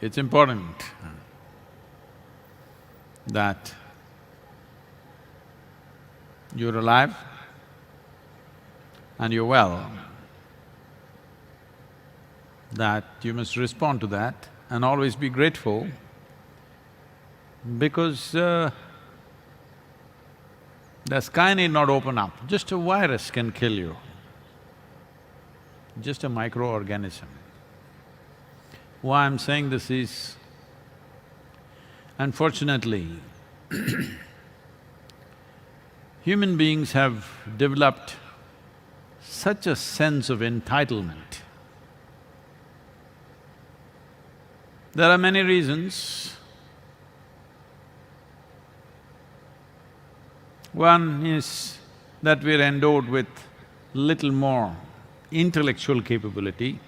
It's important that you're alive and you're well, that you must respond to that and always be grateful because the sky need not open up. Just a virus can kill you, just a microorganism. Why I'm saying this is, unfortunately, human beings have developed such a sense of entitlement. There are many reasons. One is that we're endowed with little more intellectual capability.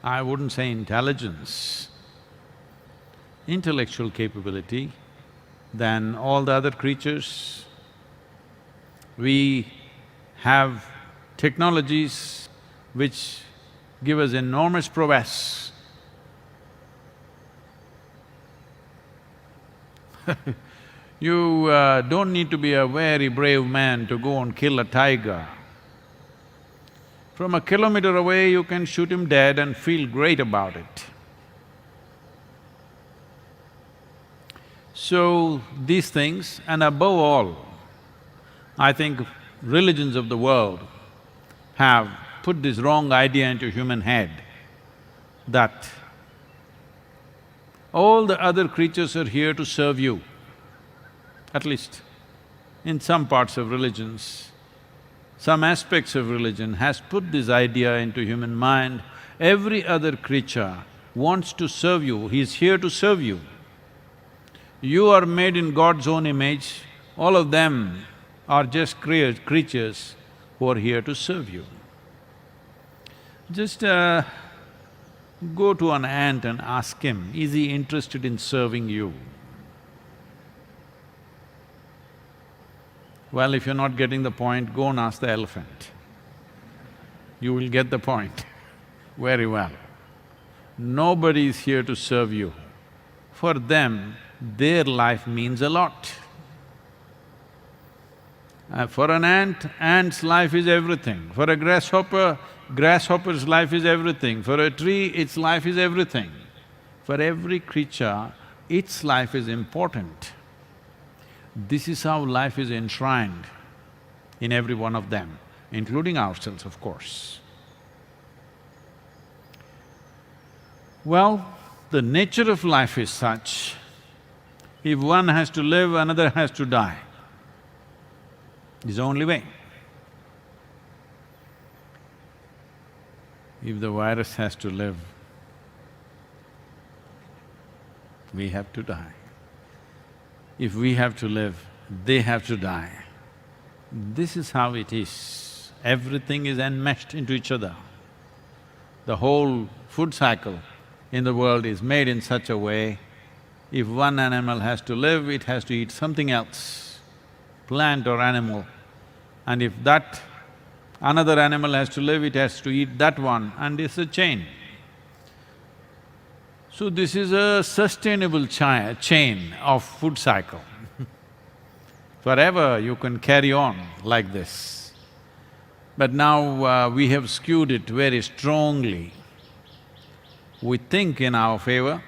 I wouldn't say intelligence, intellectual capability than all the other creatures. We have technologies which give us enormous prowess. You don't need to be a very brave man to go and kill a tiger. From a kilometer away, you can shoot him dead and feel great about it. So, these things, and above all, I think religions of the world have put this wrong idea into human head that all the other creatures are here to serve you. At least in some parts of religions, some aspects of religion has put this idea into human mind. Every other creature wants to serve you, he's here to serve you. You are made in God's own image, all of them are just creatures who are here to serve you. Just go to an ant and ask him, is he interested in serving you? Well, if you're not getting the point, go and ask the elephant. You will get the point very well. Nobody is here to serve you. For them, their life means a lot. For an ant, ant's life is everything. For a grasshopper, grasshopper's life is everything. For a tree, its life is everything. For every creature, its life is important. This is how life is enshrined in every one of them, including ourselves, of course. Well, the nature of life is such, if one has to live, another has to die. It's the only way. If the virus has to live, we have to die. If we have to live, they have to die. This is how it is. Everything is enmeshed into each other. The whole food cycle in the world is made in such a way, if one animal has to live, it has to eat something else, plant or animal. And if that another animal has to live, it has to eat that one, and it's a chain. So this is a sustainable chain of food cycle. Forever you can carry on like this. But now we have skewed it very strongly. We think in our favor,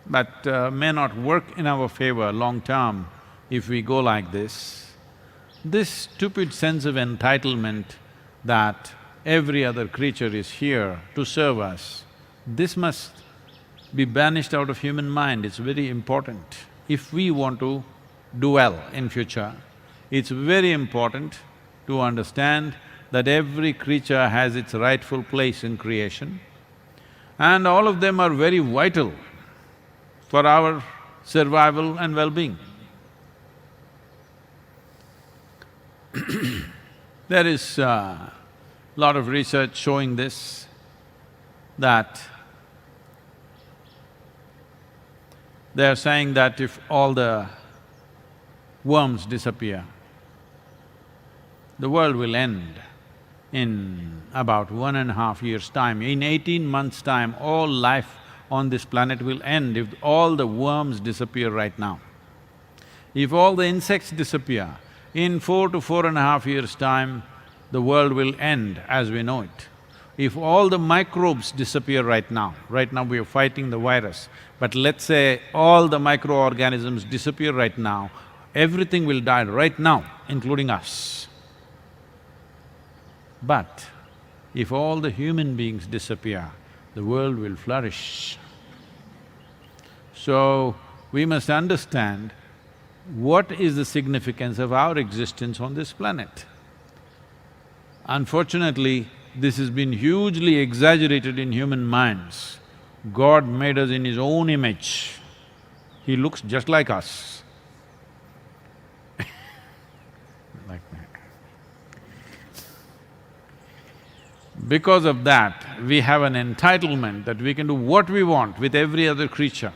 but may not work in our favor long term if we go like this. This stupid sense of entitlement that every other creature is here to serve us, this must be banished out of human mind, it's very important. If we want to do well in future, it's very important to understand that every creature has its rightful place in creation and all of them are very vital for our survival and well-being. There is a lot of research showing this, that they are saying that if all the worms disappear, the world will end. In about 1.5 years' time, in 18 months' time, all life on this planet will end if all the worms disappear right now. If all the insects disappear, in 4 to 4.5 years' time, the world will end as we know it. If all the microbes disappear right now we are fighting the virus, but let's say all the microorganisms disappear right now, everything will die right now, including us. But if all the human beings disappear, the world will flourish. So, we must understand what is the significance of our existence on this planet. Unfortunately, this has been hugely exaggerated in human minds. God made us in His own image. He looks just like us. Like that. Because of that, we have an entitlement that we can do what we want with every other creature.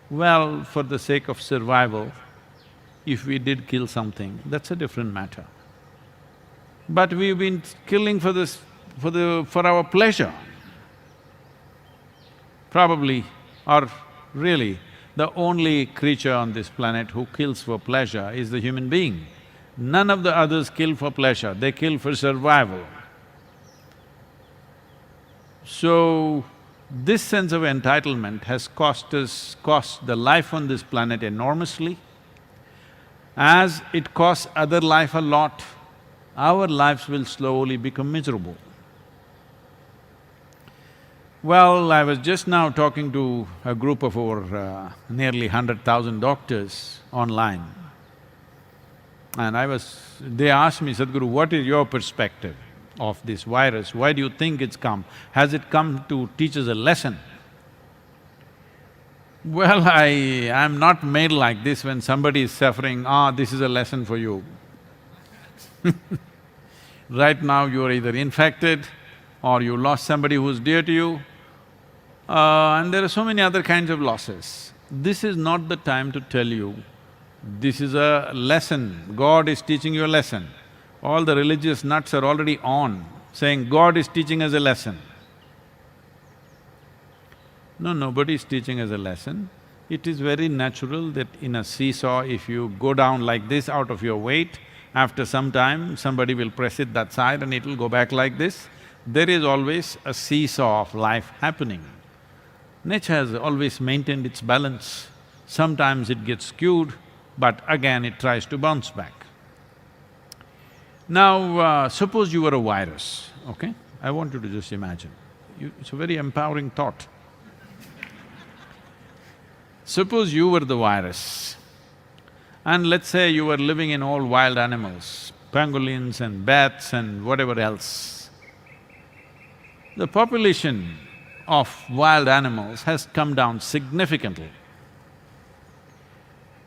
Well, for the sake of survival, if we did kill something, that's a different matter. But we've been killing for our pleasure. Probably, or really, the only creature on this planet who kills for pleasure is the human being. None of the others kill for pleasure, they kill for survival. So, this sense of entitlement has cost the life on this planet enormously. As it costs other life a lot, our lives will slowly become miserable. Well, I was just now talking to a group of over nearly 100,000 doctors online. And they asked me, Sadhguru, what is your perspective of this virus? Why do you think it's come? Has it come to teach us a lesson? Well, I'm not made like this. When somebody is suffering, this is a lesson for you. Right now you're either infected or you lost somebody who's dear to you, and there are so many other kinds of losses. This is not the time to tell you, this is a lesson, God is teaching you a lesson. All the religious nuts are already on, saying God is teaching us a lesson. No, nobody is teaching us a lesson. It is very natural that in a seesaw, if you go down like this out of your weight, after some time, somebody will press it that side and it will go back like this. There is always a seesaw of life happening. Nature has always maintained its balance. Sometimes it gets skewed, but again it tries to bounce back. Now, suppose you were a virus, okay? I want you to just imagine. It's a very empowering thought. Suppose you were the virus, and let's say you were living in all wild animals, pangolins and bats and whatever else. The population of wild animals has come down significantly.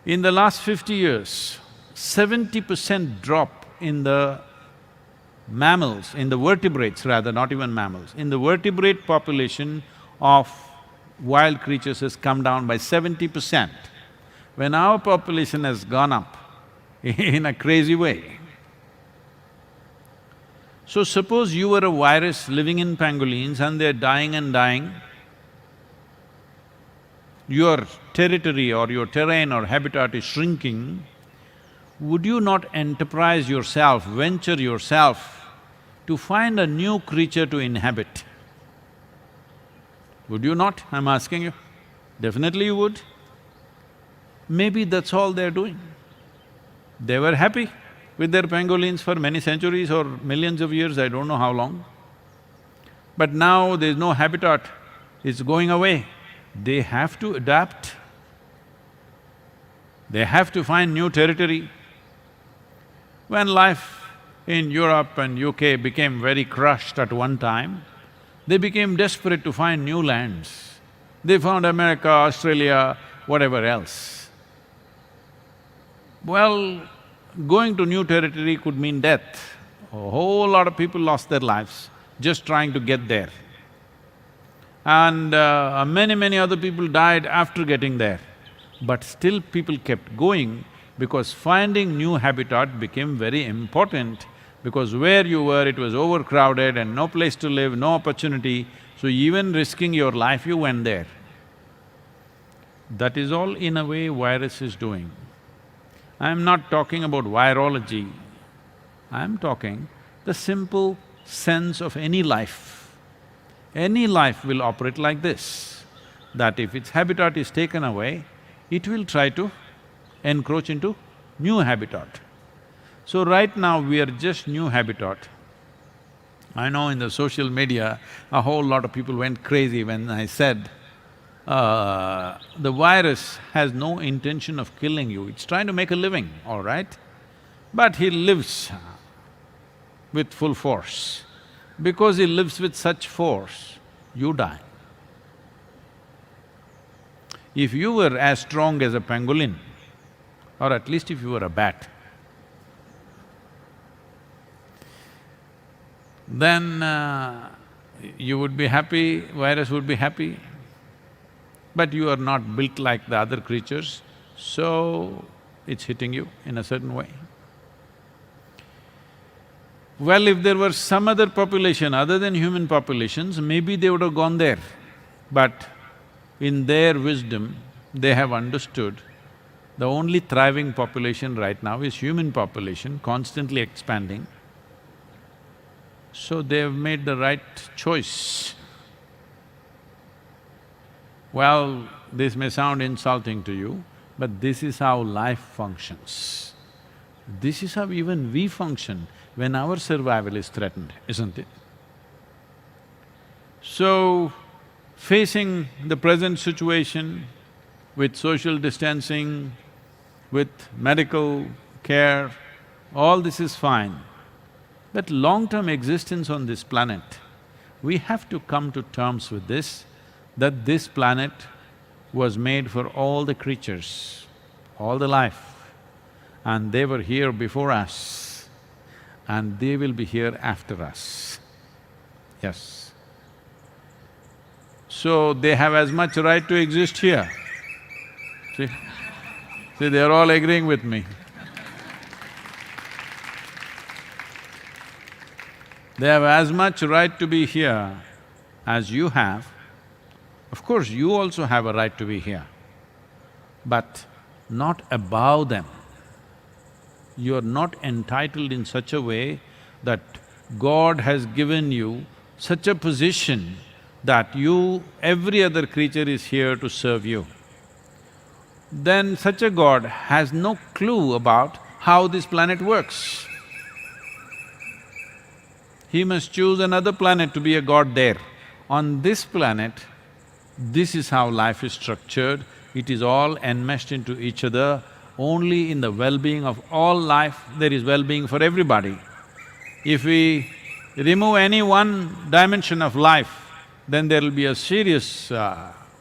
In the last 50 years, 70% drop in the mammals, in the vertebrates rather, not even mammals, in the vertebrate population of wild creatures has come down by 70%. When our population has gone up in a crazy way. So suppose you were a virus living in pangolins and they're dying and dying, your territory or your terrain or habitat is shrinking, would you not enterprise yourself, venture yourself to find a new creature to inhabit? Would you not? I'm asking you. Definitely you would. Maybe that's all they're doing. They were happy with their pangolins for many centuries or millions of years, I don't know how long. But now there's no habitat, it's going away. They have to adapt. They have to find new territory. When life in Europe and UK became very crushed at one time, they became desperate to find new lands. They found America, Australia, whatever else. Well, going to new territory could mean death. A whole lot of people lost their lives just trying to get there. And many other people died after getting there. But still people kept going because finding new habitat became very important because where you were, it was overcrowded and no place to live, no opportunity, so even risking your life, you went there. That is all in a way virus is doing. I'm not talking about virology, I'm talking the simple sense of any life. Any life will operate like this, that if its habitat is taken away, it will try to encroach into new habitat. So right now we are just new habitat. I know in the social media, a whole lot of people went crazy when I said, the virus has no intention of killing you, it's trying to make a living, all right? But he lives with full force. Because he lives with such force, you die. If you were as strong as a pangolin, or at least if you were a bat, then you would be happy, virus would be happy. But you are not built like the other creatures, so it's hitting you in a certain way. Well, if there were some other population other than human populations, maybe they would have gone there. But in their wisdom, they have understood the only thriving population right now is human population, constantly expanding. So they've made the right choice. Well, this may sound insulting to you, but this is how life functions. This is how even we function when our survival is threatened, isn't it? So, facing the present situation with social distancing, with medical care, all this is fine. But long-term existence on this planet, we have to come to terms with this, that this planet was made for all the creatures, all the life, and they were here before us, and they will be here after us. Yes. So they have as much right to exist here. See? See, they're all agreeing with me. They have as much right to be here as you have. Of course, you also have a right to be here, but not above them. You are not entitled in such a way that God has given you such a position that every other creature is here to serve you. Then such a God has no clue about how this planet works. He must choose another planet to be a God there. On this planet, this is how life is structured, it is all enmeshed into each other. Only in the well-being of all life, there is well-being for everybody. If we remove any one dimension of life, then there will be a serious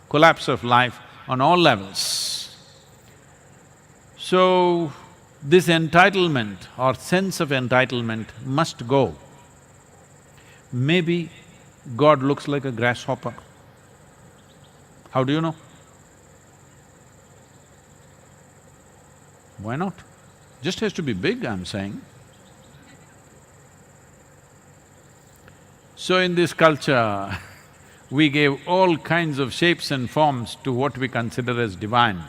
collapse of life on all levels. So, this entitlement or sense of entitlement must go. Maybe God looks like a grasshopper. How do you know? Why not? Just has to be big, I'm saying. So in this culture, we gave all kinds of shapes and forms to what we consider as divine,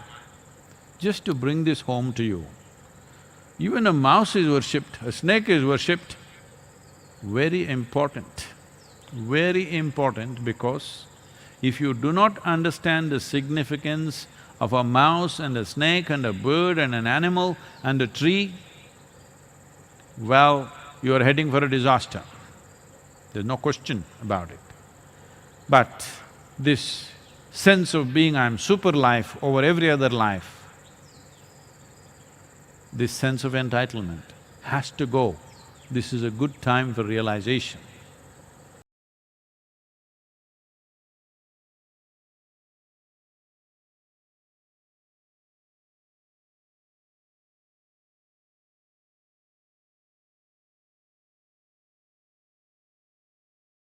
just to bring this home to you. Even a mouse is worshipped, a snake is worshipped. Very important because if you do not understand the significance of a mouse and a snake and a bird and an animal and a tree, well, you are heading for a disaster. There's no question about it. But this sense of being I'm super life over every other life, this sense of entitlement has to go. This is a good time for realization.